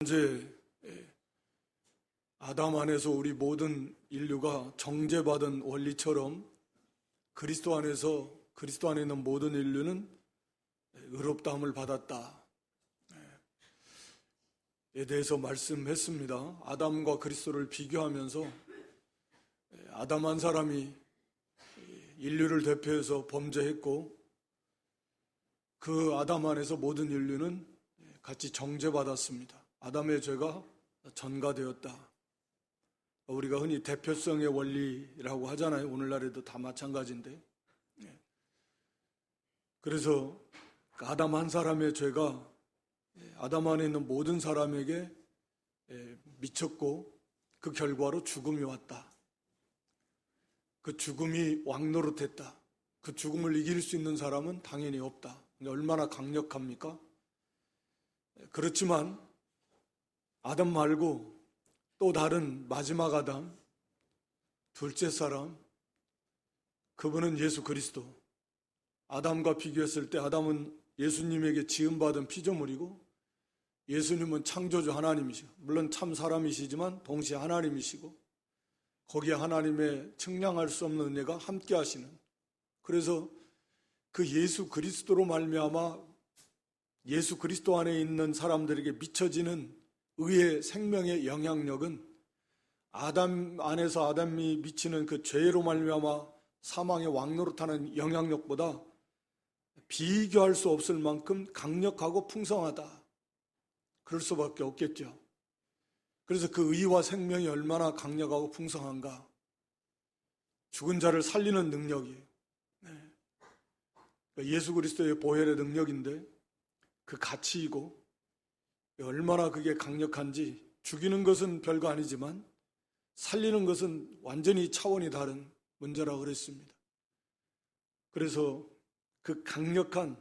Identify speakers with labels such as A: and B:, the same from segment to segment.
A: 현재 아담 안에서 우리 모든 인류가 정죄받은 원리처럼 그리스도 안에 있는 모든 인류는 의롭다함을 받았다. 에 대해서 말씀했습니다. 아담과 그리스도를 비교하면서 아담 한 사람이 인류를 대표해서 범죄했고 그 아담 안에서 모든 인류는 같이 정죄받았습니다. 아담의 죄가 전가되었다. 우리가 흔히 대표성의 원리라고 하잖아요. 오늘날에도 다 마찬가지인데. 그래서 아담 한 사람의 죄가 아담 안에 있는 모든 사람에게 미쳤고 그 결과로 죽음이 왔다. 그 죽음이 왕노릇했다. 그 죽음을 이길 수 있는 사람은 당연히 없다. 얼마나 강력합니까? 그렇지만 아담 말고 또 다른 마지막 아담, 둘째 사람, 그분은 예수 그리스도. 아담과 비교했을 때 아담은 예수님에게 지음받은 피조물이고 예수님은 창조주 하나님이시고 물론 참 사람이시지만 동시에 하나님이시고 거기에 하나님의 측량할 수 없는 은혜가 함께 하시는, 그래서 그 예수 그리스도로 말미암아 예수 그리스도 안에 있는 사람들에게 미쳐지는 의의 생명의 영향력은 아담 안에서 아담이 미치는 그 죄로 말미암아 사망의 왕노릇하는 영향력보다 비교할 수 없을 만큼 강력하고 풍성하다. 그럴 수밖에 없겠죠. 그래서 그 의와 생명이 얼마나 강력하고 풍성한가. 죽은 자를 살리는 능력이 예수 그리스도의 보혈의 능력인데 그 가치이고 얼마나 그게 강력한지, 죽이는 것은 별거 아니지만 살리는 것은 완전히 차원이 다른 문제라고 그랬습니다. 그래서 그 강력한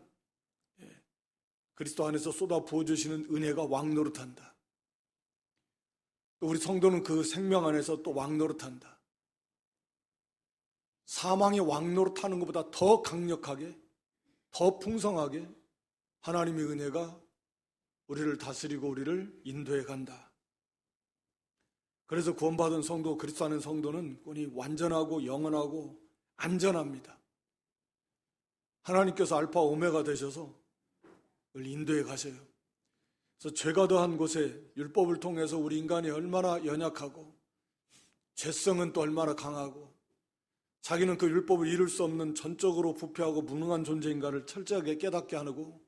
A: 그리스도 안에서 쏟아 부어주시는 은혜가 왕노릇한다. 또 우리 성도는 그 생명 안에서 또 왕노릇한다. 사망의 왕노릇하는 것보다 더 강력하게, 더 풍성하게 하나님의 은혜가 우리를 다스리고 우리를 인도해 간다. 그래서 구원받은 성도, 그리스도 안에 성도는 완전하고 영원하고 안전합니다. 하나님께서 알파 오메가 되셔서 인도해 가셔요. 그래서 죄가 더한 곳에 율법을 통해서 우리 인간이 얼마나 연약하고 죄성은 또 얼마나 강하고 자기는 그 율법을 이룰 수 없는 전적으로 부패하고 무능한 존재인가를 철저하게 깨닫게 하고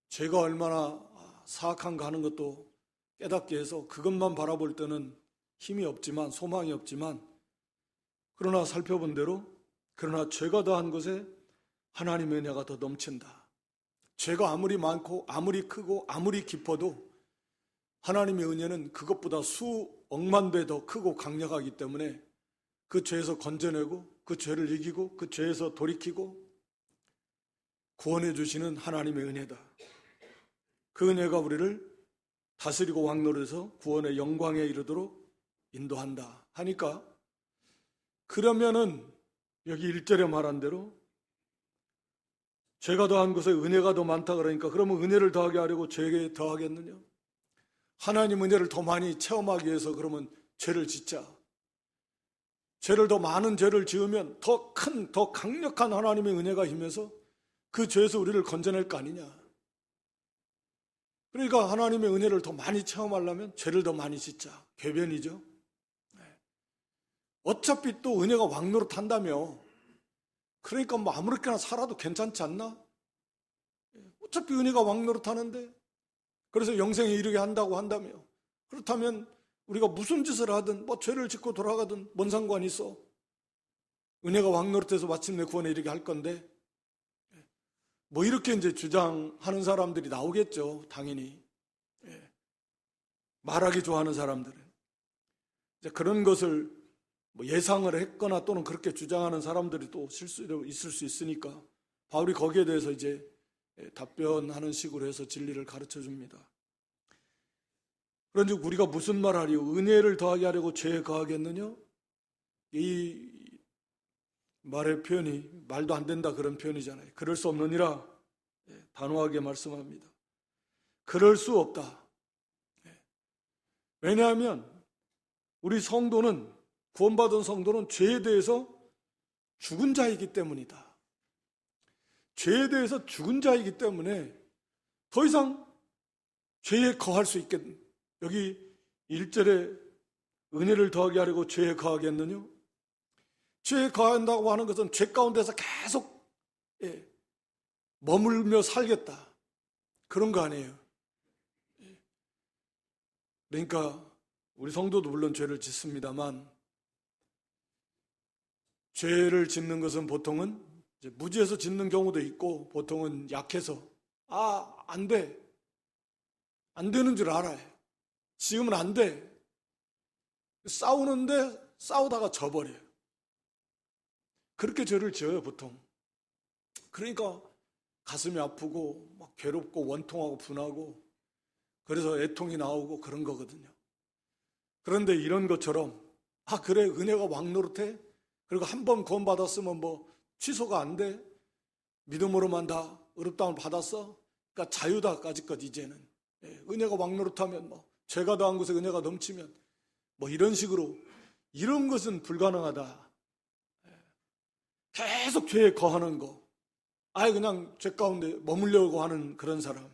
A: 죄가 얼마나 사악한가 하는 것도 깨닫게 해서 그것만 바라볼 때는 힘이 없지만, 소망이 없지만, 그러나 살펴본 대로 그러나 죄가 더한 것에 하나님의 은혜가 더 넘친다. 죄가 아무리 많고 아무리 크고 아무리 깊어도 하나님의 은혜는 그것보다 수억만 배 더 크고 강력하기 때문에 그 죄에서 건져내고 그 죄를 이기고 그 죄에서 돌이키고 구원해 주시는 하나님의 은혜다. 그 은혜가 우리를 다스리고 왕노릇해서 구원의 영광에 이르도록 인도한다 하니까, 그러면은 여기 1절에 말한 대로 죄가 더한 곳에 은혜가 더 많다 그러니까 그러면 은혜를 더하게 하려고 죄에 더하겠느냐? 하나님 은혜를 더 많이 체험하기 위해서 그러면 죄를 짓자. 죄를 더 많은 죄를 지으면 더 큰, 더 강력한 하나님의 은혜가 힘해서 그 죄에서 우리를 건져낼 거 아니냐. 그러니까 하나님의 은혜를 더 많이 체험하려면 죄를 더 많이 짓자. 궤변이죠. 어차피 또 은혜가 왕노릇한다며. 그러니까 뭐 아무렇게나 살아도 괜찮지 않나? 어차피 은혜가 왕노릇하는데, 그래서 영생에 이르게 한다고 한다며. 그렇다면 우리가 무슨 짓을 하든 뭐 죄를 짓고 돌아가든 뭔 상관이 있어? 은혜가 왕노릇해서 마침내 구원에 이르게 할 건데, 뭐 이렇게 이제 주장하는 사람들이 나오겠죠. 당연히. 말하기 좋아하는 사람들은. 이제 그런 것을 뭐 예상을 했거나 또는 그렇게 주장하는 사람들이 또 실수로 있을 수 있으니까 바울이 거기에 대해서 이제 답변하는 식으로 해서 진리를 가르쳐 줍니다. 그런데 우리가 무슨 말 하리요? 은혜를 더하게 하려고 죄에 거하겠느냐? 이 말의 표현이 말도 안 된다 그런 표현이잖아요. 그럴 수 없느니라 단호하게 말씀합니다. 그럴 수 없다. 왜냐하면 우리 성도는, 구원받은 성도는 죄에 대해서 죽은 자이기 때문이다. 죄에 대해서 죽은 자이기 때문에 더 이상 죄에 거할 수 있겠. 여기 1절에 은혜를 더하게 하려고 죄에 거하겠느냐? 죄에 거한다고 하는 것은 죄 가운데서 계속 머물며 살겠다, 그런 거 아니에요. 그러니까 우리 성도도 물론 죄를 짓습니다만, 죄를 짓는 것은 보통은 이제 무지해서 짓는 경우도 있고, 보통은 약해서 안 돼, 안 되는 줄 알아요. 지금은 안 돼. 싸우는데 싸우다가 져버려요. 그렇게 죄를 지어요, 보통. 그러니까 가슴이 아프고 막 괴롭고 원통하고 분하고, 그래서 애통이 나오고 그런 거거든요. 그런데 이런 것처럼 그래, 은혜가 왕노릇해? 그리고 한 번 구원받았으면 뭐 취소가 안 돼? 믿음으로만 다 의롭다움을 받았어? 그러니까 자유다까지 것. 이제는 은혜가 왕노릇하면 뭐 죄가 더한 곳에 은혜가 넘치면 뭐 이런 식으로, 이런 것은 불가능하다. 계속 죄에 거하는 거, 그냥 죄 가운데 머물려고 하는 그런 사람,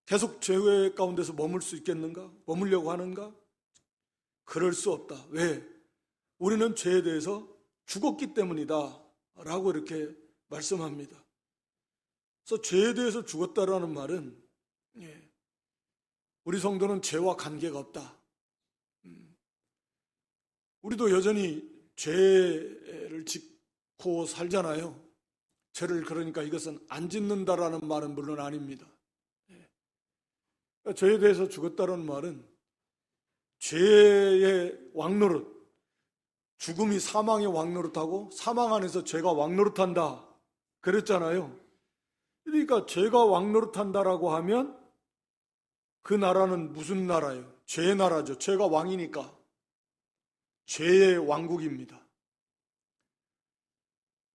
A: 계속 죄 가운데서 머물 수 있겠는가? 머물려고 하는가? 그럴 수 없다. 왜? 우리는 죄에 대해서 죽었기 때문이다 라고 이렇게 말씀합니다. 그래서 죄에 대해서 죽었다라는 말은, 우리 성도는 죄와 관계가 없다. 우리도 여전히 죄를 짓고 살잖아요. 죄를, 그러니까 이것은 안 짓는다라는 말은 물론 아닙니다. 죄에 대해서 죽었다는 말은 죄의 왕노릇, 죽음이 사망의 왕노릇하고 사망 안에서 죄가 왕노릇한다 그랬잖아요. 그러니까 죄가 왕노릇한다라고 하면 그 나라는 무슨 나라예요? 죄의 나라죠. 죄가 왕이니까 죄의 왕국입니다.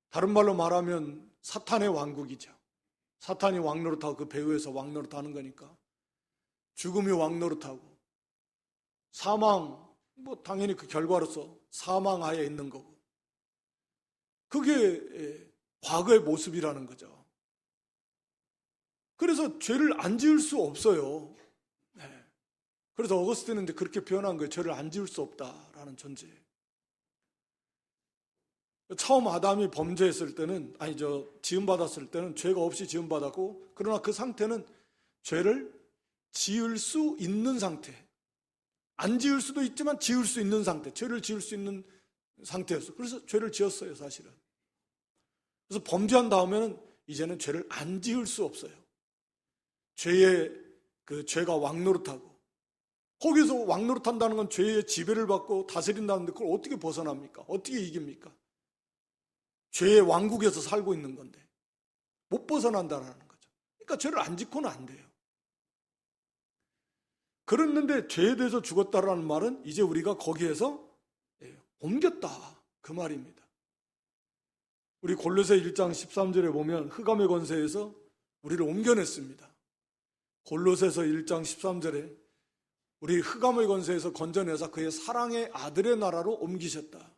A: 다른 말로 말하면 사탄의 왕국이죠. 사탄이 왕노릇하고 그 배후에서 왕노릇하는 거니까 죽음이 왕노릇하고, 사망, 뭐 당연히 그 결과로서 사망 하에 있는 거고, 그게 과거의 모습이라는 거죠. 그래서 죄를 안 지을 수 없어요. 그래서 어거스틴은 이제 그렇게 표현한 거예요. 죄를 안 지을 수 없다라는 존재. 처음 아담이 범죄했을 때는, 지음받았을 때는 죄가 없이 지음받았고, 그러나 그 상태는 죄를 지을 수 있는 상태, 안 지을 수도 있지만 지을 수 있는 상태, 죄를 지을 수 있는 상태였어요. 그래서 죄를 지었어요, 사실은. 그래서 범죄한 다음에는 이제는 죄를 안 지을 수 없어요. 죄가 왕노릇하고, 거기서 왕노릇한다는 건 죄의 지배를 받고 다스린다는데 그걸 어떻게 벗어납니까? 어떻게 이깁니까? 죄의 왕국에서 살고 있는 건데 못 벗어난다는 거죠. 그러니까 죄를 안 짓고는 안 돼요. 그랬는데 죄에 대해서 죽었다라는 말은 이제 우리가 거기에서 옮겼다, 그 말입니다. 우리 골로새 1장 13절에 보면 흑암의 권세에서 우리를 옮겨냈습니다. 골로새서 1장 13절에 우리 흑암의 권세에서 건져내서 그의 사랑의 아들의 나라로 옮기셨다.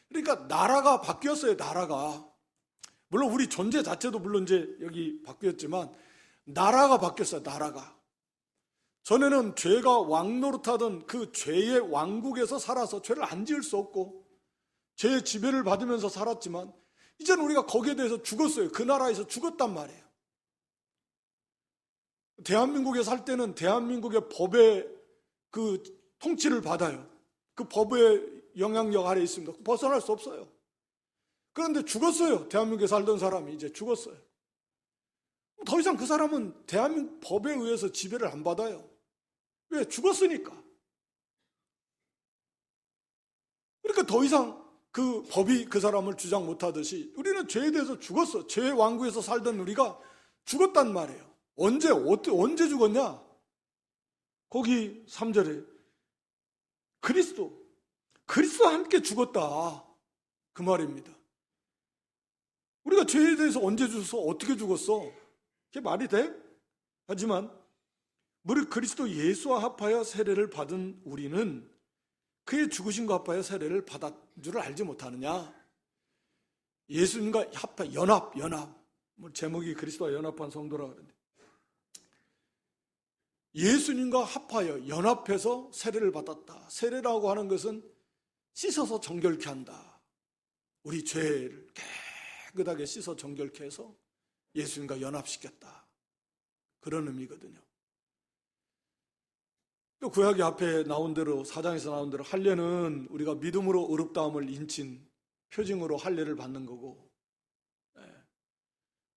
A: 그러니까 나라가 바뀌었어요. 나라가. 물론 우리 존재 자체도 물론 이제 여기 바뀌었지만 나라가 바뀌었어요. 나라가. 전에는 죄가 왕노릇하던 그 죄의 왕국에서 살아서 죄를 안 지을 수 없고 죄의 지배를 받으면서 살았지만 이제는 우리가 거기에 대해서 죽었어요. 그 나라에서 죽었단 말이에요. 대한민국에 살 때는 대한민국의 법의 그 통치를 받아요. 그 법의 영향력 아래에 있습니다. 벗어날 수 없어요. 그런데 죽었어요. 대한민국에 살던 사람이 이제 죽었어요. 더 이상 그 사람은 대한민국 법에 의해서 지배를 안 받아요. 왜? 죽었으니까. 그러니까 더 이상 그 법이 그 사람을 주장 못하듯이 우리는 죄에 대해서 죽었어. 죄의 왕국에서 살던 우리가 죽었단 말이에요. 언제 죽었냐? 거기 3절에 그리스도와 함께 죽었다, 그 말입니다. 우리가 죄에 대해서 언제 죽었어? 어떻게 죽었어? 그게 말이 돼? 하지만 무릇 그리스도 예수와 합하여 세례를 받은 우리는 그의 죽으심과 합하여 세례를 받은 줄을 알지 못하느냐. 예수님과 합하, 연합. 뭐 제목이 그리스도와 연합한 성도라 그러는데, 예수님과 합하여 연합해서 세례를 받았다. 세례라고 하는 것은 씻어서 정결케 한다. 우리 죄를 깨끗하게 씻어 정결케 해서 예수님과 연합시켰다. 그런 의미거든요. 또 구약의 앞에 나온 대로, 4장에서 나온 대로 할례는 우리가 믿음으로 의롭다함을 인친 표징으로 할례를 받는 거고,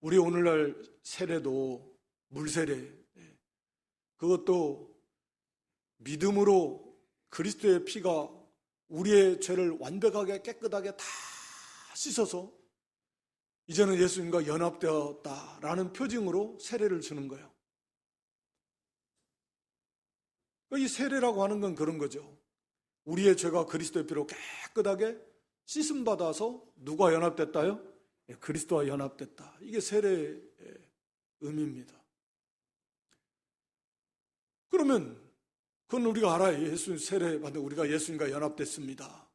A: 우리 오늘날 세례도 물세례, 그것도 믿음으로 그리스도의 피가 우리의 죄를 완벽하게 깨끗하게 다 씻어서 이제는 예수님과 연합되었다라는 표징으로 세례를 주는 거예요. 이 세례라고 하는 건 그런 거죠. 우리의 죄가 그리스도의 피로 깨끗하게 씻음 받아서 누가 연합됐다요? 그리스도와 연합됐다. 이게 세례의 의미입니다. 그러면 그건 우리가 알아요. 예수 세례 받는 우리가 예수님과 연합됐습니다.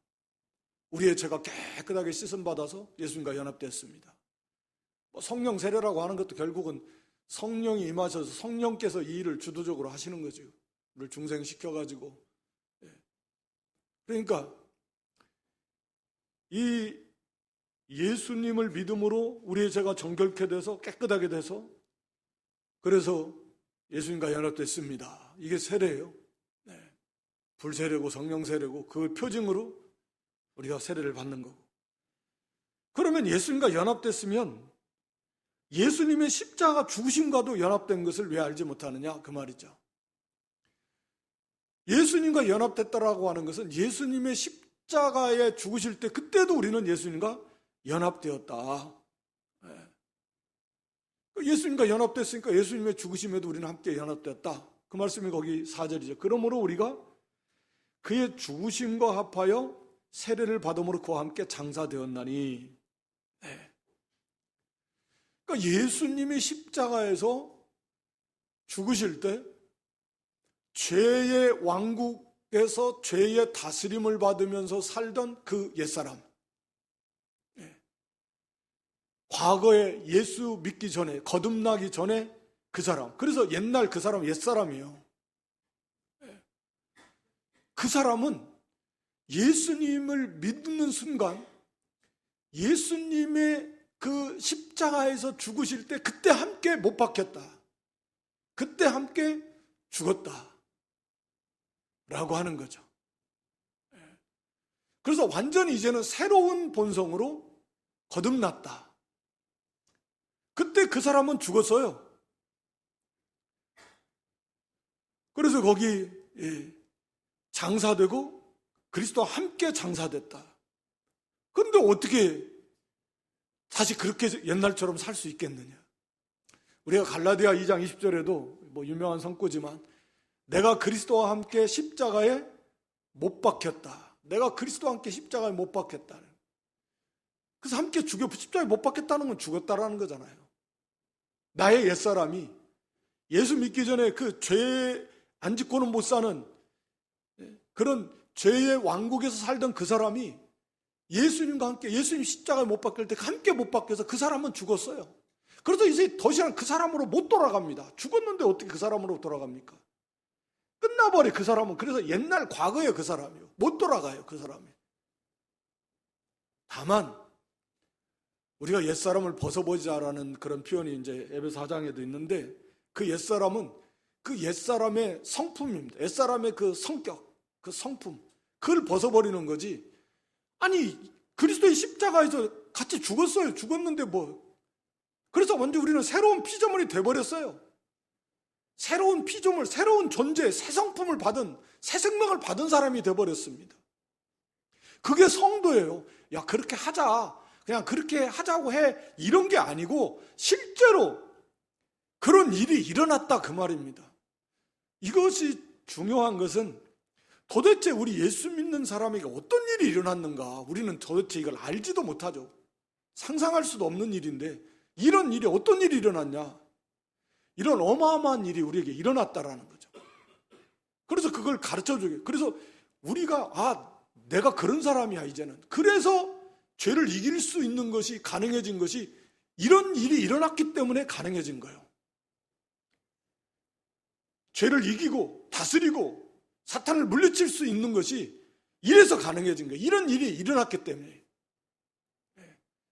A: 우리의 죄가 깨끗하게 씻음 받아서 예수님과 연합됐습니다. 성령 세례라고 하는 것도 결국은 성령이 임하셔서 성령께서 이 일을 주도적으로 하시는 거죠. 우리를 중생시켜가지고. 그러니까 이 예수님을 믿음으로 우리의 죄가 정결케 돼서 깨끗하게 돼서 그래서 예수님과 연합됐습니다. 이게 세례예요. 불세례고 성령세례고 그 표징으로 우리가 세례를 받는 거고. 그러면 예수님과 연합됐으면 예수님의 십자가 죽으심과도 연합된 것을 왜 알지 못하느냐 그 말이죠. 예수님과 연합됐다라고 하는 것은 예수님의 십자가에 죽으실 때 그때도 우리는 예수님과 연합되었다. 예수님과 연합됐으니까 예수님의 죽으심에도 우리는 함께 연합되었다. 그 말씀이 거기 4절이죠. 그러므로 우리가 그의 죽으심과 합하여 세례를 받음으로 그와 함께 장사되었나니. 그러니까 예수님이 십자가에서 죽으실 때 죄의 왕국에서 죄의 다스림을 받으면서 살던 그 옛사람, 과거에 예수 믿기 전에, 거듭나기 전에 그 사람, 그래서 옛날 그 사람 옛사람이에요. 그 사람은 예수님을 믿는 순간 예수님의 그 십자가에서 죽으실 때 그때 함께 못 박혔다, 그때 함께 죽었다 라고 하는 거죠. 그래서 완전히 이제는 새로운 본성으로 거듭났다. 그때 그 사람은 죽었어요. 그래서 거기 장사되고 그리스도와 함께 장사됐다. 그런데 어떻게 다시 그렇게 옛날처럼 살 수 있겠느냐. 우리가 갈라디아 2장 20절에도 뭐 유명한 성구지만 내가 그리스도와 함께 십자가에 못 박혔다. 내가 그리스도와 함께 십자가에 못 박혔다. 그래서 함께 십자가에 못 박혔다는 건 죽었다라는 거잖아요. 나의 옛사람이 예수 믿기 전에 그 죄 안 짓고는 못 사는 그런 죄의 왕국에서 살던 그 사람이 예수님과 함께 예수님 십자가에 못 박힐 때 함께 못 박혀서 그 사람은 죽었어요. 그래서 이제 더 이상 그 사람으로 못 돌아갑니다. 죽었는데 어떻게 그 사람으로 돌아갑니까? 끝나버려 그 사람은. 그래서 옛날 과거에 그 사람이요. 못 돌아가요 그 사람이. 다만 우리가 옛사람을 벗어보자라는 그런 표현이 이제 에베소 4장에도 있는데 그 옛사람은 그 옛사람의 성품입니다. 옛사람의 그 성격, 그 성품, 그걸 벗어버리는 거지. 아니 그리스도의 십자가에서 같이 죽었어요. 죽었는데 뭐. 그래서 먼저 우리는 새로운 피조물이 돼버렸어요. 새로운 피조물, 새로운 존재, 새 성품을 받은, 새 생명을 받은 사람이 돼버렸습니다. 그게 성도예요. 야 그렇게 하자, 그냥 그렇게 하자고 해, 이런 게 아니고 실제로 그런 일이 일어났다 그 말입니다. 이것이 중요한 것은 도대체 우리 예수 믿는 사람에게 어떤 일이 일어났는가, 우리는 도대체 이걸 알지도 못하죠. 상상할 수도 없는 일인데 이런 일이 어떤 일이 일어났냐, 이런 어마어마한 일이 우리에게 일어났다라는 거죠. 그래서 그걸 가르쳐 주게. 그래서 우리가 내가 그런 사람이야 이제는. 그래서 죄를 이길 수 있는 것이 가능해진 것이 이런 일이 일어났기 때문에 가능해진 거예요. 죄를 이기고 다스리고 사탄을 물리칠 수 있는 것이 이래서 가능해진 거예요. 이런 일이 일어났기 때문에.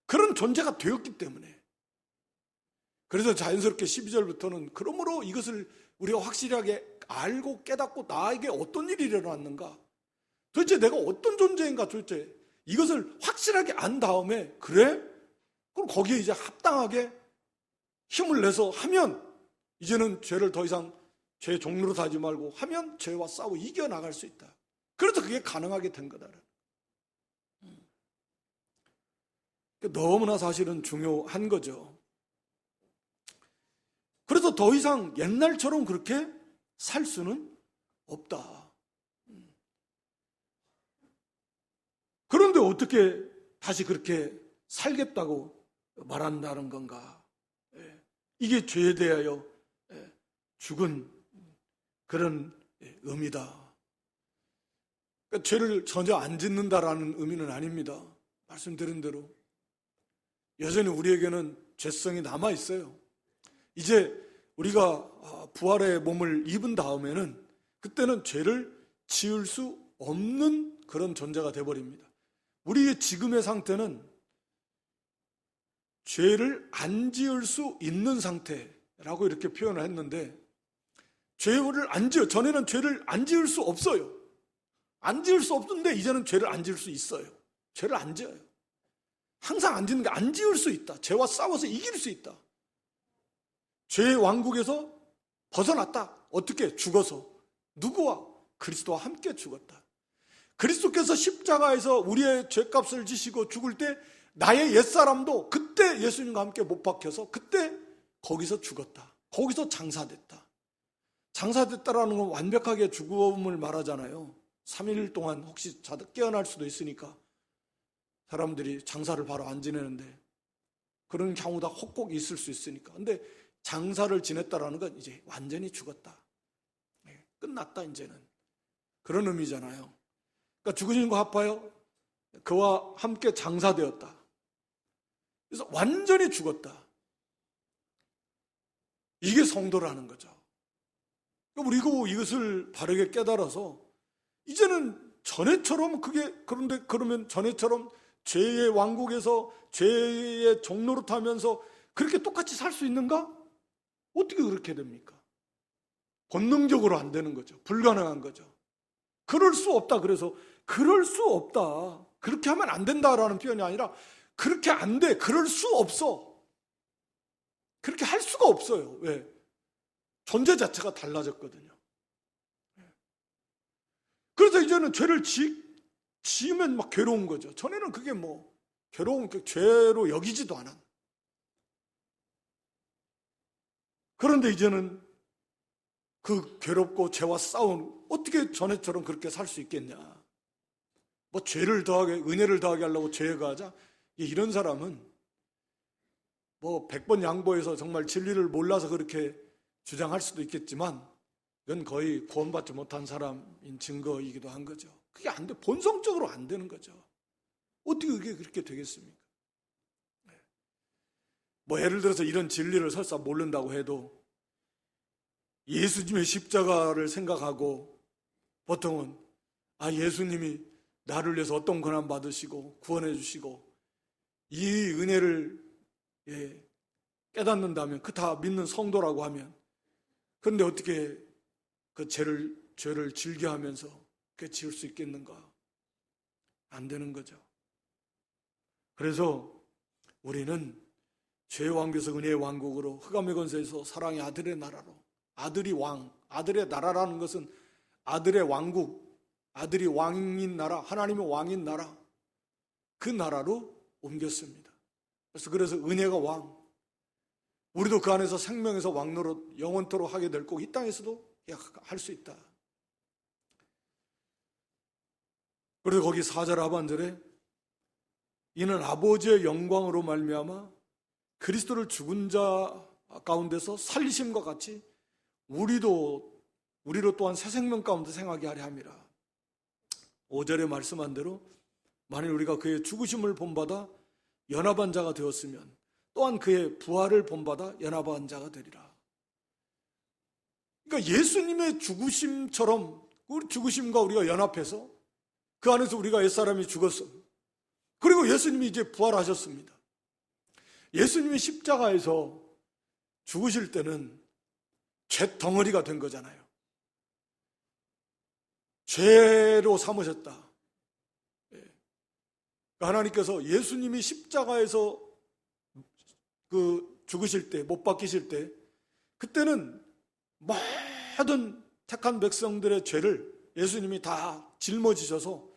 A: 그런 존재가 되었기 때문에. 그래서 자연스럽게 12절부터는 그러므로 이것을 우리가 확실하게 알고 깨닫고 나에게 어떤 일이 일어났는가, 도대체 내가 어떤 존재인가, 도대체 이것을 확실하게 안 다음에 그래? 그럼 거기에 이제 합당하게 힘을 내서 하면 이제는 죄를 더 이상 죄의 종로로 하지 말고 하면 죄와 싸워 이겨나갈 수 있다. 그래서 그게 가능하게 된 거다. 너무나 사실은 중요한 거죠. 그래서 더 이상 옛날처럼 그렇게 살 수는 없다. 그런데 어떻게 다시 그렇게 살겠다고 말한다는 건가? 이게 죄에 대하여 죽은 그런 의미다. 그러니까 죄를 전혀 안 짓는다라는 의미는 아닙니다. 말씀드린 대로 여전히 우리에게는 죄성이 남아 있어요. 이제 우리가 부활의 몸을 입은 다음에는 그때는 죄를 지을 수 없는 그런 존재가 되어버립니다. 우리의 지금의 상태는 죄를 안 지을 수 있는 상태라고 이렇게 표현을 했는데, 죄를 안 지어, 전에는 죄를 안 지을 수 없어요. 안 지을 수 없는데 이제는 죄를 안 지을 수 있어요. 죄를 안 지어요. 항상 안 짓는 게 안 지을 수 있다. 죄와 싸워서 이길 수 있다. 죄의 왕국에서 벗어났다. 어떻게? 죽어서. 누구와? 그리스도와 함께 죽었다. 그리스도께서 십자가에서 우리의 죄값을 지시고 죽을 때 나의 옛사람도 그때 예수님과 함께 못 박혀서 그때 거기서 죽었다. 거기서 장사됐다. 장사됐다라는 건 완벽하게 죽음을 말하잖아요. 3일 동안 혹시 깨어날 수도 있으니까 사람들이 장사를 바로 안 지내는데 그런 경우가 혹꼭 있을 수 있으니까. 근데 장사를 지냈다라는 건 이제 완전히 죽었다. 끝났다 이제는. 그런 의미잖아요. 그러니까 죽으신 거 합하여 그와 함께 장사되었다. 그래서 완전히 죽었다. 이게 성도라는 거죠. 우리가 이것을 바르게 깨달아서 이제는 전에처럼 그런데 그러면 전에처럼 죄의 왕국에서 죄의 종로로 타면서 그렇게 똑같이 살 수 있는가? 어떻게 그렇게 됩니까? 본능적으로 안 되는 거죠. 불가능한 거죠. 그럴 수 없다. 그래서 그럴 수 없다. 그렇게 하면 안 된다라는 표현이 아니라 그렇게 안 돼. 그럴 수 없어. 그렇게 할 수가 없어요. 왜? 존재 자체가 달라졌거든요. 그래서 이제는 죄를 지으면 막 괴로운 거죠. 전에는 그게 괴로운 죄로 여기지도 않아. 그런데 이제는 그 괴롭고 죄와 싸운 어떻게 전에처럼 그렇게 살 수 있겠냐. 죄를 더하게, 은혜를 더하게 하려고 죄에 가하자. 이런 사람은 100번 양보해서 정말 진리를 몰라서 그렇게 주장할 수도 있겠지만 이건 거의 구원받지 못한 사람인 증거이기도 한 거죠. 그게 안 돼. 본성적으로 안 되는 거죠. 어떻게 그게 그렇게 되겠습니까? 예를 들어서 이런 진리를 설사 모른다고 해도 예수님의 십자가를 생각하고 보통은 예수님이 나를 위해서 어떤 고난 받으시고 구원해 주시고 이 은혜를 깨닫는다면 그 다 믿는 성도라고 하면, 그런데 어떻게 그 죄를 즐겨하면서 그렇게 지을 수 있겠는가? 안 되는 거죠. 그래서 우리는 죄의 왕국에서 은혜의 왕국으로, 흑암의 권세에서 사랑의 아들의 나라로, 아들이 왕, 아들의 나라라는 것은 아들의 왕국, 아들이 왕인 나라, 하나님의 왕인 나라, 그 나라로 옮겼습니다. 그래서 은혜가 왕, 우리도 그 안에서 생명에서 왕노릇 영원토록 하게 될 거고 이 땅에서도 할 수 있다. 그래서 거기 4절 하반절에 이는 아버지의 영광으로 말미암아 그리스도를 죽은 자 가운데서 살리심과 같이 우리도 우리로 또한 새 생명 가운데 생하게 하려 함이라. 5절에 말씀한 대로 만일 우리가 그의 죽으심을 본받아 연합한 자가 되었으면 또한 그의 부활을 본받아 연합한 자가 되리라. 그러니까 예수님의 죽으심처럼 우리 죽으심과 우리가 연합해서 그 안에서 우리가 옛사람이 죽었어. 그리고 예수님이 이제 부활하셨습니다. 예수님이 십자가에서 죽으실 때는 죄 덩어리가 된 거잖아요. 죄로 삼으셨다. 하나님께서 예수님이 십자가에서 죽으실 때, 못 박히실 때, 그때는 모든 택한 백성들의 죄를 예수님이 다 짊어지셔서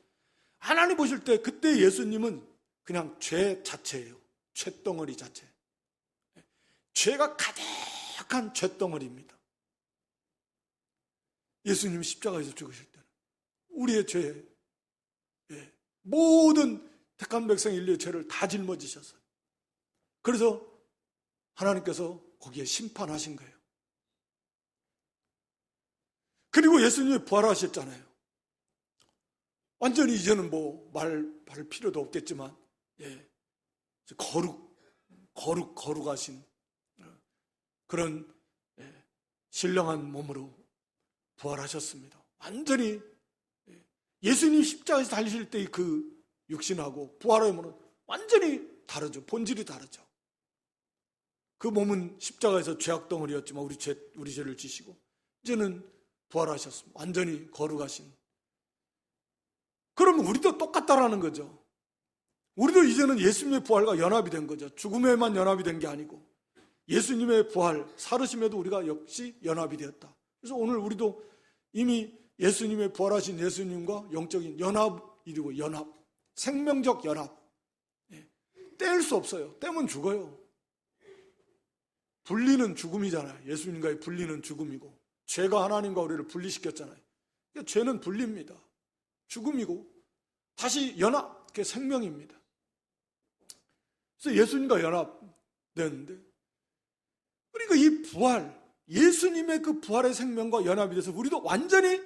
A: 하나님 보실 때 그때 예수님은 그냥 죄 자체예요. 죄덩어리 자체. 죄가 가득한 죄덩어리입니다. 예수님이 십자가에서 죽으실 때는 우리의 죄, 모든 택한 백성 인류의 죄를 다 짊어지셨어요. 그래서 하나님께서 거기에 심판하신 거예요. 그리고 예수님이 부활하셨잖아요. 완전히 이제는 말할 필요도 없겠지만, 거룩하신 그런 신령한 몸으로 부활하셨습니다. 완전히 예수님 십자가에서 달리실 때의 그 육신하고 부활의 몸은 완전히 다르죠. 본질이 다르죠. 그 몸은 십자가에서 죄악 덩어리였지만 우리 죄를 지시고 이제는 부활하셨습니다. 완전히 거룩하신. 그러면 우리도 똑같다라는 거죠. 우리도 이제는 예수님의 부활과 연합이 된 거죠. 죽음에만 연합이 된 게 아니고 예수님의 부활, 살으심에도 우리가 역시 연합이 되었다. 그래서 오늘 우리도 이미 예수님의 부활하신 예수님과 영적인 연합이고 연합, 생명적 연합. 뗄 수 없어요. 떼면 죽어요. 분리는 죽음이잖아요. 예수님과의 분리는 죽음이고 죄가 하나님과 우리를 분리시켰잖아요. 그러니까 죄는 분리입니다. 죽음이고 다시 연합, 그게 생명입니다. 그래서 예수님과 연합되는데 그러니까 이 부활, 예수님의 그 부활의 생명과 연합이 돼서 우리도 완전히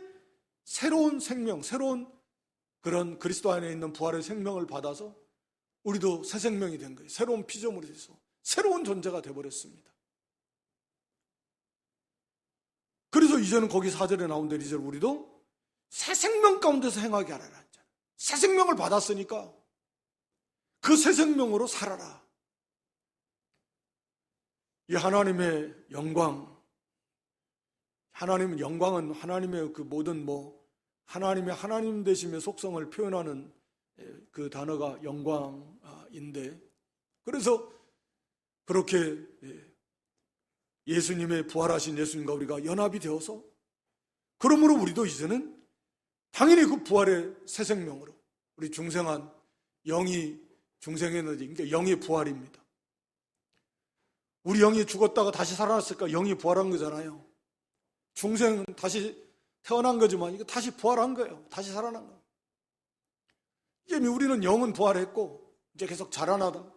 A: 새로운 생명, 새로운 그런 그리스도 안에 있는 부활의 생명을 받아서 우리도 새 생명이 된 거예요. 새로운 피조물이 돼서 새로운 존재가 되어버렸습니다. 그래서 이제는 거기 4절에 나온 대로 이제 우리도 새 생명 가운데서 행하게 하라라. 새 생명을 받았으니까 그 새 생명으로 살아라. 이 하나님의 영광, 하나님의 영광은 하나님의 그 모든 하나님의 하나님 되심의 속성을 표현하는 그 단어가 영광인데, 그래서 그렇게 예수님의 부활하신 예수님과 우리가 연합이 되어서 그러므로 우리도 이제는 당연히 그 부활의 새 생명으로 우리 중생한 영이 중생에너지, 그러니까 영의 부활입니다. 우리 영이 죽었다가 다시 살아났을까? 영이 부활한 거잖아요. 중생은 다시 태어난 거지만 이거 다시 부활한 거예요. 다시 살아난 거예요. 이제 우리는 영은 부활했고 이제 계속 자라나다.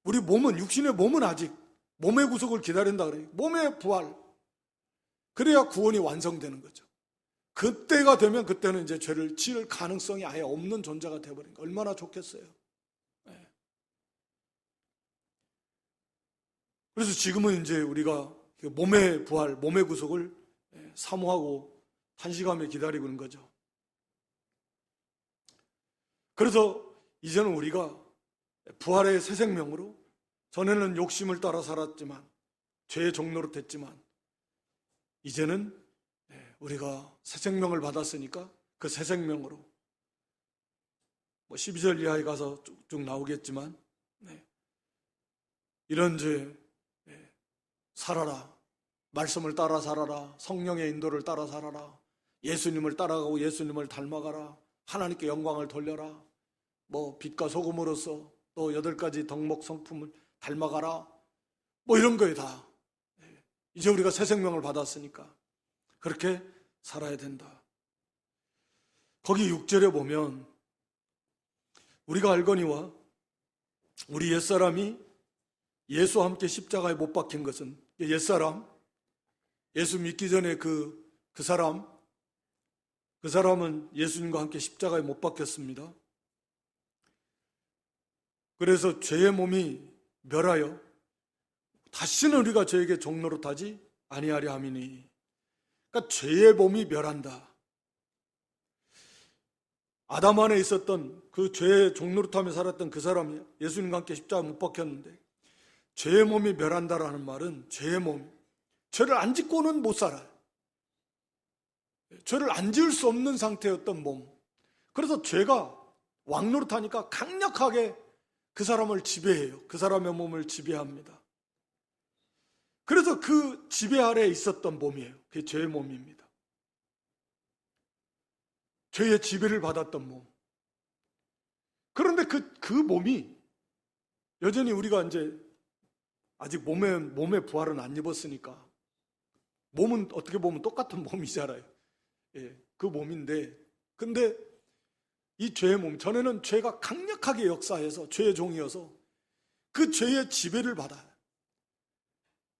A: 우리 몸은, 육신의 몸은 아직 몸의 구속을 기다린다 그래요. 몸의 부활. 그래야 구원이 완성되는 거죠. 그때가 되면 그때는 이제 죄를 지을 가능성이 아예 없는 존재가 되어버리니까 얼마나 좋겠어요. 그래서 지금은 이제 우리가 몸의 부활, 몸의 구속을 사모하고 한시감에 기다리고 있는 거죠. 그래서 이제는 우리가 부활의 새 생명으로, 전에는 욕심을 따라 살았지만 죄의 종로로 됐지만 이제는 우리가 새 생명을 받았으니까 그 새 생명으로 12절 이하에 가서 쭉 나오겠지만 이런 살아라. 말씀을 따라 살아라. 성령의 인도를 따라 살아라. 예수님을 따라가고 예수님을 닮아가라. 하나님께 영광을 돌려라. 빛과 소금으로서 또 8가지 덕목 성품을 닮아가라. 이런 거에 다 이제 우리가 새 생명을 받았으니까 그렇게 살아야 된다. 거기 6절에 보면 우리가 알거니와 우리 옛사람이 예수와 함께 십자가에 못 박힌 것은 옛사람, 예수 믿기 전에 그 사람, 그 사람은 예수님과 함께 십자가에 못 박혔습니다. 그래서 죄의 몸이 멸하여 다시는 우리가 죄에게 종노릇하지 아니하려 함이니. 그러니까 죄의 몸이 멸한다. 아담 안에 있었던 그 죄의 종노릇하며 살았던 그 사람이 예수님과 함께 십자가에 못 박혔는데, 죄의 몸이 멸한다라는 말은 죄의 몸, 죄를 안 짓고는 못 살아요. 죄를 안 지을 수 없는 상태였던 몸. 그래서 죄가 왕노릇하니까 강력하게 그 사람을 지배해요. 그 사람의 몸을 지배합니다. 그래서 그 지배 아래에 있었던 몸이에요. 그게 죄의 몸입니다. 죄의 지배를 받았던 몸. 그런데 그 몸이 여전히 우리가 이제 아직 몸의 부활은 안 입었으니까 몸은 어떻게 보면 똑같은 몸이잖아요. 예, 그 몸인데, 근데 이 죄의 몸, 전에는 죄가 강력하게 역사해서 죄의 종이어서 그 죄의 지배를 받아요.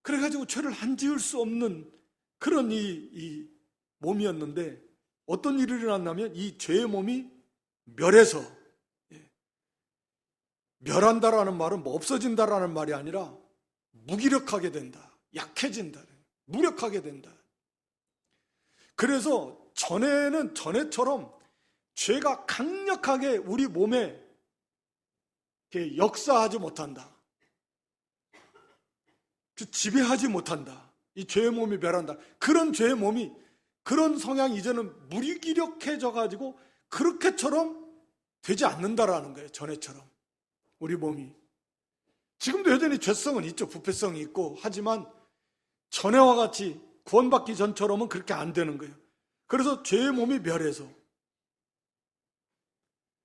A: 그래가지고 죄를 안 지을 수 없는 그런 이 몸이었는데, 어떤 일이 일어났냐면 이 죄의 몸이 멸해서, 멸한다라는 말은 뭐 없어진다라는 말이 아니라 무기력하게 된다, 약해진다, 무력하게 된다. 그래서 전에처럼 죄가 강력하게 우리 몸에 역사하지 못한다, 지배하지 못한다. 이 죄의 몸이 멸한다. 그런 죄의 몸이, 그런 성향이 이제는 무기력해져 가지고 그렇게처럼 되지 않는다라는 거예요. 전에처럼 우리 몸이. 지금도 여전히 죄성은 있죠. 부패성이 있고. 하지만 전에와 같이 구원받기 전처럼은 그렇게 안 되는 거예요. 그래서 죄의 몸이 멸해서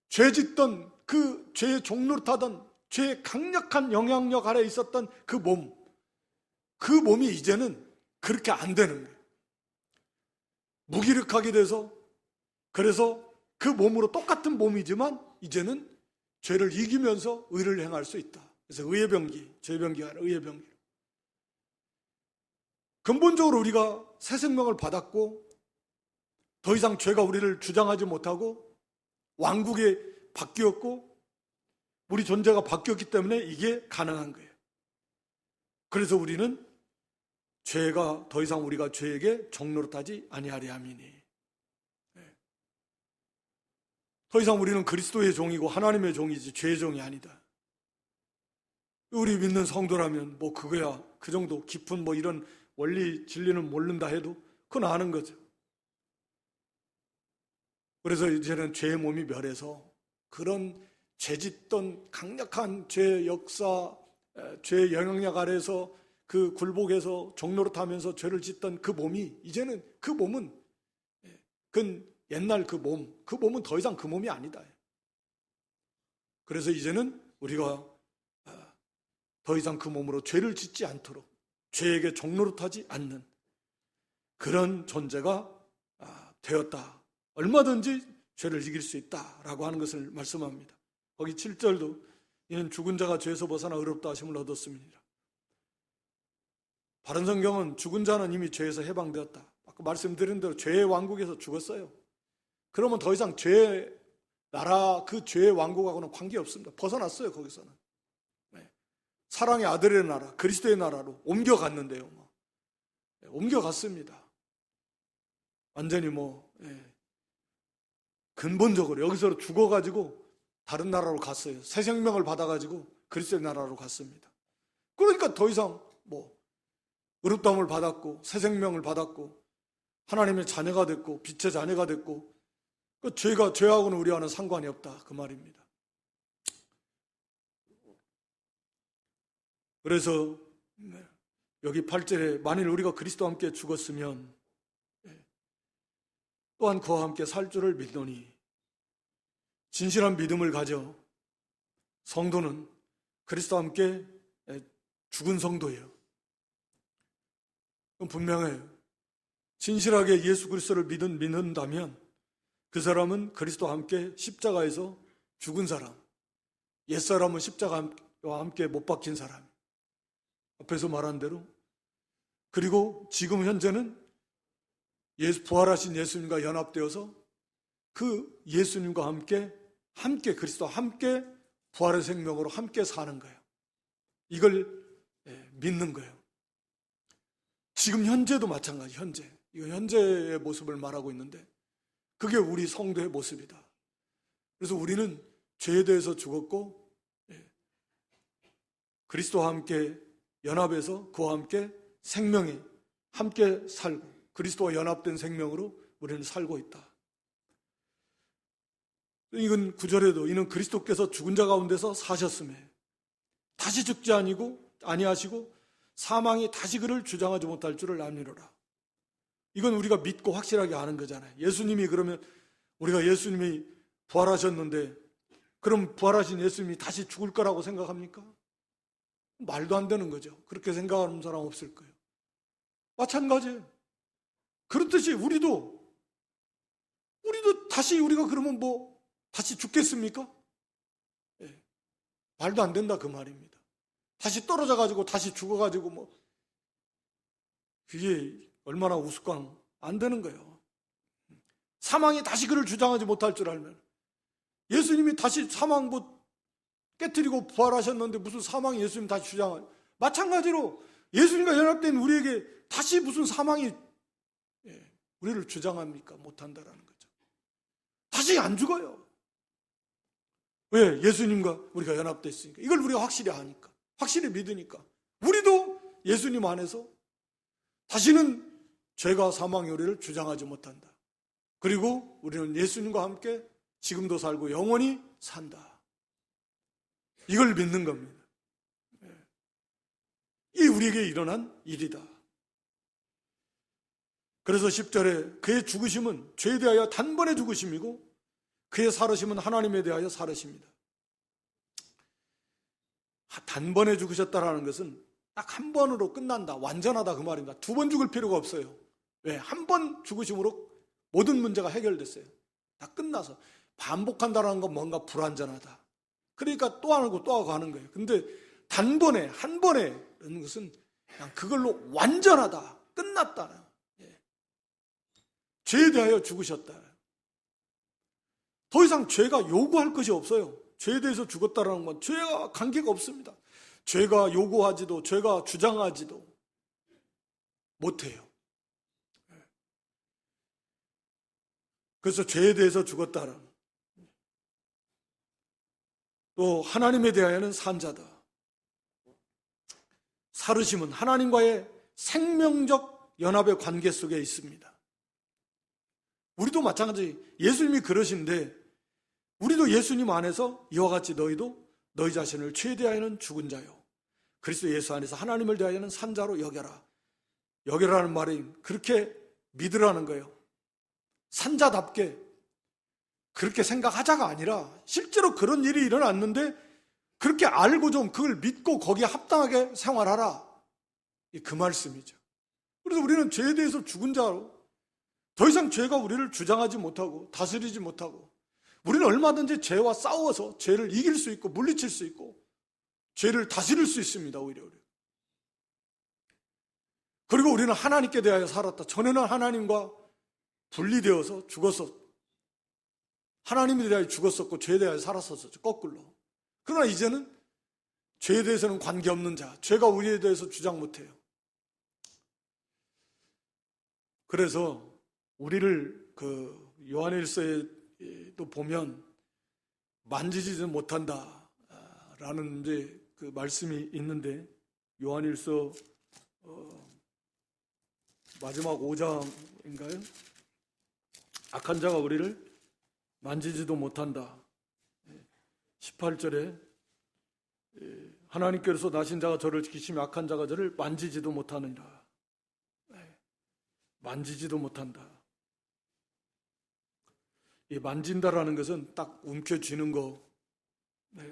A: 죄 짓던 그 죄의 종노릇하던 죄의 강력한 영향력 아래 있었던 그 몸이 이제는 그렇게 안 되는 거예요. 무기력하게 돼서, 그래서 그 몸으로 똑같은 몸이지만 이제는 죄를 이기면서 의를 행할 수 있다. 그래서 의의 병기, 죄의 병기가 아니라 의의 병기. 근본적으로 우리가 새 생명을 받았고 더 이상 죄가 우리를 주장하지 못하고 왕국에 바뀌었고 우리 존재가 바뀌었기 때문에 이게 가능한 거예요. 그래서 우리는 죄가 더 이상 우리가 죄에게 종노릇하지 아니하리 함이니. 더 이상 우리는 그리스도의 종이고 하나님의 종이지 죄의 종이 아니다. 우리 믿는 성도라면 뭐 그거야, 그 정도 깊은 뭐 이런 원리 진리는 모른다 해도 그건 아는 거죠. 그래서 이제는 죄의 몸이 멸해서 그런 죄짓던 강력한 죄의 역사, 죄의 영향력 아래에서 그 굴복에서 종노릇하면서 죄를 짓던 그 몸이, 이제는 그 몸은 옛날 그 몸은 더 이상 그 몸이 아니다. 그래서 이제는 우리가 더 이상 그 몸으로 죄를 짓지 않도록, 죄에게 종노릇하지 않는 그런 존재가 되었다. 얼마든지 죄를 이길 수 있다라고 하는 것을 말씀합니다. 거기 7절도 이는 죽은 자가 죄에서 벗어나 의롭다 하심을 얻었습니다. 바른 성경은 죽은 자는 이미 죄에서 해방되었다. 아까 말씀드린 대로 죄의 왕국에서 죽었어요. 그러면 더 이상 죄의 나라, 그 죄의 왕국하고는 관계없습니다. 벗어났어요. 거기서는. 사랑의 아들의 나라, 그리스도의 나라로 옮겨갔는데요. 옮겨갔습니다. 완전히 근본적으로 여기서 죽어가지고 다른 나라로 갔어요. 새 생명을 받아가지고 그리스도의 나라로 갔습니다. 그러니까 더 이상 의롭다함을 받았고 새 생명을 받았고 하나님의 자녀가 됐고 빛의 자녀가 됐고, 그 죄하고는 우리와는 상관이 없다, 그 말입니다. 그래서 여기 8절에 만일 우리가 그리스도와 함께 죽었으면 또한 그와 함께 살 줄을 믿노니, 진실한 믿음을 가져 성도는 그리스도와 함께 죽은 성도예요. 그럼 분명해요. 진실하게 예수 그리스도를 믿는다면 그 사람은 그리스도와 함께 십자가에서 죽은 사람, 옛사람은 십자가와 함께 못 박힌 사람, 앞에서 말한 대로. 그리고 지금 현재는 부활하신 예수님과 연합되어서 그 예수님과 함께 그리스도와 함께 부활의 생명으로 함께 사는 거예요. 이걸 믿는 거예요. 지금 현재도 마찬가지. 이거 현재의 모습을 말하고 있는데 그게 우리 성도의 모습이다. 그래서 우리는 죄에 대해서 죽었고 그리스도와 함께 연합해서 그와 함께 생명이 함께 살고 그리스도와 연합된 생명으로 우리는 살고 있다. 이건 9절에도 이는 그리스도께서 죽은 자 가운데서 사셨음에 다시 죽지 아니하시고 사망이 다시 그를 주장하지 못할 줄을 아미로라. 이건 우리가 믿고 확실하게 아는 거잖아요. 예수님이 그러면 우리가 예수님이 부활하셨는데 그럼 부활하신 예수님이 다시 죽을 거라고 생각합니까? 말도 안 되는 거죠. 그렇게 생각하는 사람 없을 거예요. 마찬가지예요. 그렇듯이 우리도 다시 우리가 그러면 다시 죽겠습니까? 말도 안 된다 그 말입니다. 다시 떨어져가지고 다시 죽어가지고 그게 얼마나 우스꽝 안 되는 거예요. 사망이 다시 그를 주장하지 못할 줄 알면 예수님이 다시 사망 깨트리고 부활하셨는데 무슨 사망이 예수님 다시 주장하죠? 마찬가지로 예수님과 연합된 우리에게 다시 무슨 사망이 우리를 주장합니까? 못한다라는 거죠. 다시 안 죽어요. 왜? 예수님과 우리가 연합됐으니까. 이걸 우리가 확실히 아니까. 확실히 믿으니까. 우리도 예수님 안에서 다시는 죄가 사망이 우리를 주장하지 못한다. 그리고 우리는 예수님과 함께 지금도 살고 영원히 산다. 이걸 믿는 겁니다. 이 우리에게 일어난 일이다. 그래서 10절에 그의 죽으심은 죄에 대하여 단번에 죽으심이고 그의 살으심은 하나님에 대하여 살으십니다. 단번에 죽으셨다라는 것은 딱 한 번으로 끝난다, 완전하다 그 말입니다. 두 번 죽을 필요가 없어요. 왜? 한 번 죽으심으로 모든 문제가 해결됐어요. 다 끝나서. 반복한다는 건 뭔가 불완전하다. 그러니까 또 하고 또 하고 하는 거예요. 근데 단번에, 한 번에 이런 것은 그냥 그걸로 완전하다, 끝났다. 죄에 대하여 죽으셨다. 더 이상 죄가 요구할 것이 없어요. 죄에 대해서 죽었다는 건 죄와 관계가 없습니다. 죄가 요구하지도 죄가 주장하지도 못해요. 그래서 죄에 대해서 죽었다는 또 하나님에 대하여는 산자다. 살으심은 하나님과의 생명적 연합의 관계 속에 있습니다. 우리도 마찬가지 예수님이 그러신데 우리도 예수님 안에서 이와 같이 너희도 너희 자신을 죄에 대하여는 죽은 자요 그리스도 예수 안에서 하나님을 대하여는 산 자로 여겨라. 여겨라는 말이 그렇게 믿으라는 거예요. 산자답게 그렇게 생각하자가 아니라 실제로 그런 일이 일어났는데 그렇게 알고 좀 그걸 믿고 거기에 합당하게 생활하라. 그 말씀이죠. 그래서 우리는 죄에 대해서 죽은 자로 더 이상 죄가 우리를 주장하지 못하고 다스리지 못하고 우리는 얼마든지 죄와 싸워서 죄를 이길 수 있고 물리칠 수 있고 죄를 다스릴 수 있습니다. 오히려 그리고 우리는 하나님께 대하여 살았다. 전에는 하나님과 분리되어서 죽었어. 하나님에 대하여 죽었었고 죄에 대하여 살았었죠. 거꾸로. 그러나 이제는 죄에 대해서는 관계없는 자, 죄가 우리에 대해서 주장 못해요. 그래서 우리를 그 요한일서에도 보면 만지지도 못한다 라는 이제 그 말씀이 있는데 요한일서 마지막 5장인가요? 악한 자가 우리를 만지지도 못한다. 18절에 하나님께서 나신 자가 저를 지키시며 악한 자가 저를 만지지도 못하느니라. 만지지도 못한다. 이 만진다라는 것은 딱 움켜쥐는 거,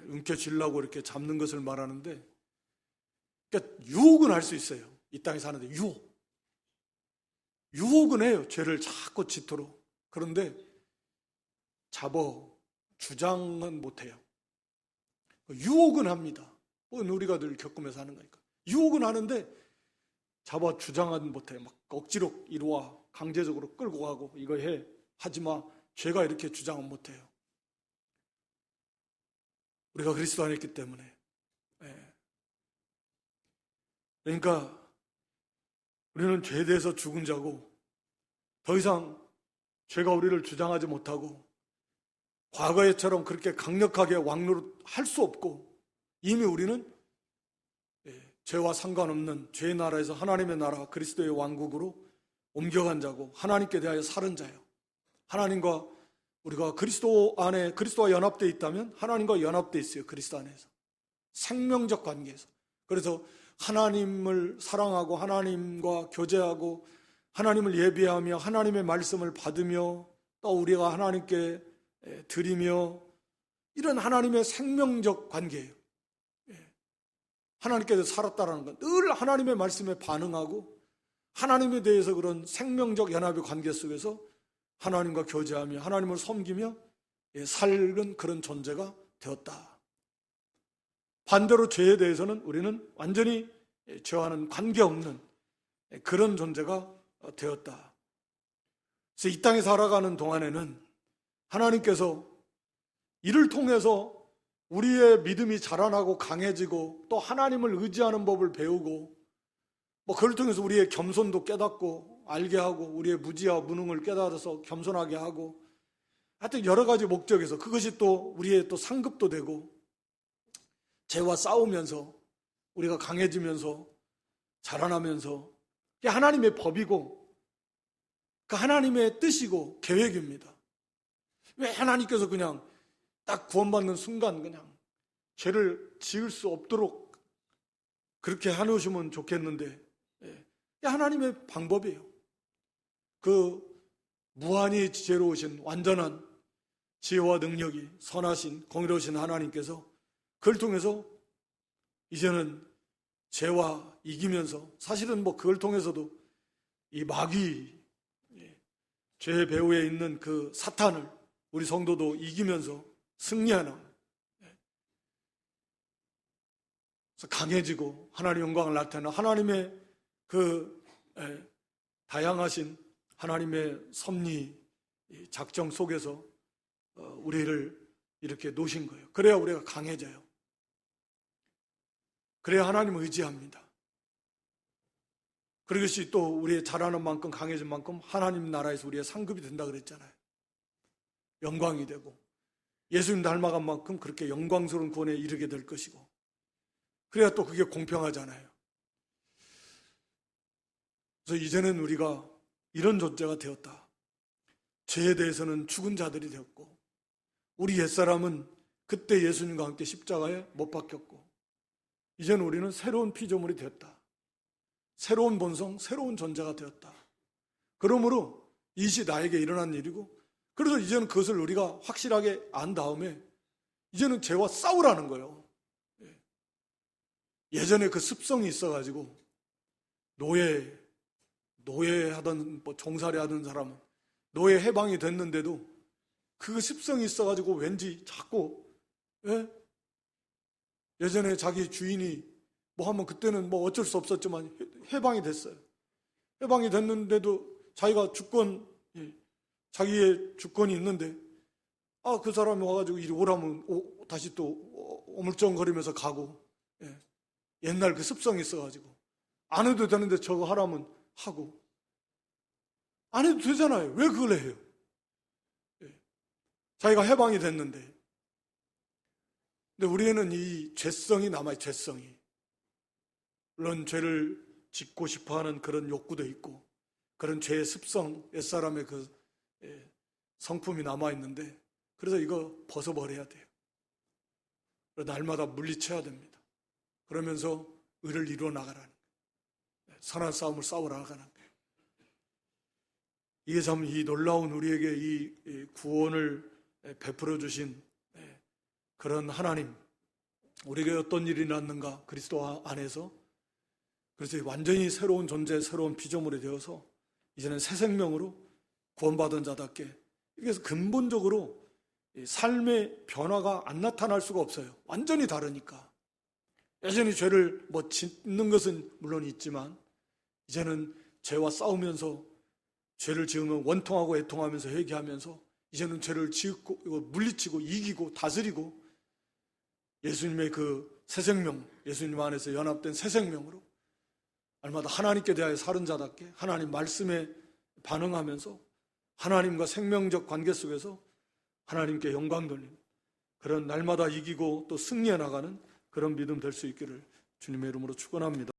A: 움켜쥐려고 이렇게 잡는 것을 말하는데, 그러니까 유혹은 할 수 있어요. 이 땅에 사는데 유혹은 해요. 죄를 자꾸 짓도록. 그런데 주장은 못해요. 유혹은 합니다. 우리가 늘 겪으면서 하는 거니까. 유혹은 하는데 주장은 못해요. 막 억지로 이리와 강제적으로 끌고 가고 이거 해. 하지마. 죄가 이렇게 주장은 못해요. 우리가 그리스도 안에 있기 때문에. 그러니까 우리는 죄에 대해서 죽은 자고 더 이상 죄가 우리를 주장하지 못하고 과거에처럼 그렇게 강력하게 왕노릇할 수 없고 이미 우리는 죄와 상관없는 죄의 나라에서 하나님의 나라 그리스도의 왕국으로 옮겨간 자고 하나님께 대하여 살은 자예요. 하나님과 우리가 그리스도 안에 그리스도와 연합되어 있다면 하나님과 연합되어 있어요. 그리스도 안에서 생명적 관계에서. 그래서 하나님을 사랑하고 하나님과 교제하고 하나님을 예배하며 하나님의 말씀을 받으며 또 우리가 하나님께 드리며 이런 하나님의 생명적 관계예요. 하나님께서 살았다라는 건 늘 하나님의 말씀에 반응하고 하나님에 대해서 그런 생명적 연합의 관계 속에서 하나님과 교제하며 하나님을 섬기며 살은 그런 존재가 되었다. 반대로 죄에 대해서는 우리는 완전히 죄와는 관계없는 그런 존재가 되었다. 그래서 이 땅에 살아가는 동안에는 하나님께서 이를 통해서 우리의 믿음이 자라나고 강해지고 또 하나님을 의지하는 법을 배우고 그걸 통해서 우리의 겸손도 깨닫고 알게 하고 우리의 무지와 무능을 깨달아서 겸손하게 하고 하여튼 여러 가지 목적에서 그것이 또 우리의 또 상급도 되고 죄와 싸우면서 우리가 강해지면서 자라나면서 그게 하나님의 법이고 그 하나님의 뜻이고 계획입니다. 왜 하나님께서 그냥 딱 구원받는 순간 그냥 죄를 지을 수 없도록 그렇게 해놓으시면 좋겠는데 하나님의 방법이에요. 그 무한히 지혜로우신 완전한 지혜와 능력이 선하신 공의로우신 하나님께서 그걸 통해서 이제는 죄와 이기면서 사실은 그걸 통해서도 이 마귀 죄의 배후에 있는 그 사탄을 우리 성도도 이기면서 승리하는 그래서 강해지고 하나님의 영광을 나타내는 하나님의 그 다양하신 하나님의 섭리 작정 속에서 우리를 이렇게 놓으신 거예요. 그래야 우리가 강해져요. 그래야 하나님을 의지합니다. 그것이 또 우리의 자라는 만큼 강해진 만큼 하나님 나라에서 우리의 상급이 된다 그랬잖아요. 영광이 되고 예수님 닮아간 만큼 그렇게 영광스러운 구원에 이르게 될 것이고 그래야 또 그게 공평하잖아요. 그래서 이제는 우리가 이런 존재가 되었다. 죄에 대해서는 죽은 자들이 되었고 우리 옛사람은 그때 예수님과 함께 십자가에 못 박혔고 이제는 우리는 새로운 피조물이 되었다. 새로운 본성, 새로운 존재가 되었다. 그러므로 이것이 나에게 일어난 일이고 그래서 이제는 그것을 우리가 확실하게 안 다음에 이제는 죄와 싸우라는 거예요. 예전에 그 습성이 있어가지고 노예하던 종살이 하던 사람은 노예 해방이 됐는데도 그 습성이 있어가지고 왠지 자꾸 예전에 자기 주인이 하면 그때는 어쩔 수 없었지만 해방이 됐어요. 해방이 됐는데도 자기가 자기의 주권이 있는데 그 사람이 와가지고 이리 오라면 다시 또 오물쩡거리면서 가고 옛날 그 습성이 있어가지고 안 해도 되는데 저거 하라면 하고 안 해도 되잖아요. 왜 그걸 해요? 자기가 해방이 됐는데 근데 우리에는 이 죄성이 남아요. 죄성이 물론 죄를 짓고 싶어하는 그런 욕구도 있고 그런 죄의 습성 옛사람의 그 성품이 남아있는데 그래서 이거 벗어버려야 돼요. 날마다 물리쳐야 됩니다. 그러면서 의를 이루어 나가라는 거예요. 선한 싸움을 싸워 나가는 거예요. 이게 참 이 놀라운 우리에게 이 구원을 베풀어 주신 그런 하나님 우리에게 어떤 일이 났는가 그리스도 안에서 그래서 완전히 새로운 존재 새로운 피조물이 되어서 이제는 새 생명으로 구원받은 자답게 그래서 근본적으로 삶의 변화가 안 나타날 수가 없어요. 완전히 다르니까. 여전히 죄를 짓는 것은 물론 있지만 이제는 죄와 싸우면서 죄를 지으면 원통하고 애통하면서 회개하면서 이제는 죄를 지었고 물리치고 이기고 다스리고 예수님의 그 새 생명, 예수님 안에서 연합된 새 생명으로 날마다 하나님께 대하여 사는 자답게 하나님 말씀에 반응하면서 하나님과 생명적 관계 속에서 하나님께 영광 돌리는 그런 날마다 이기고 또 승리해 나가는 그런 믿음 될 수 있기를 주님의 이름으로 축원합니다.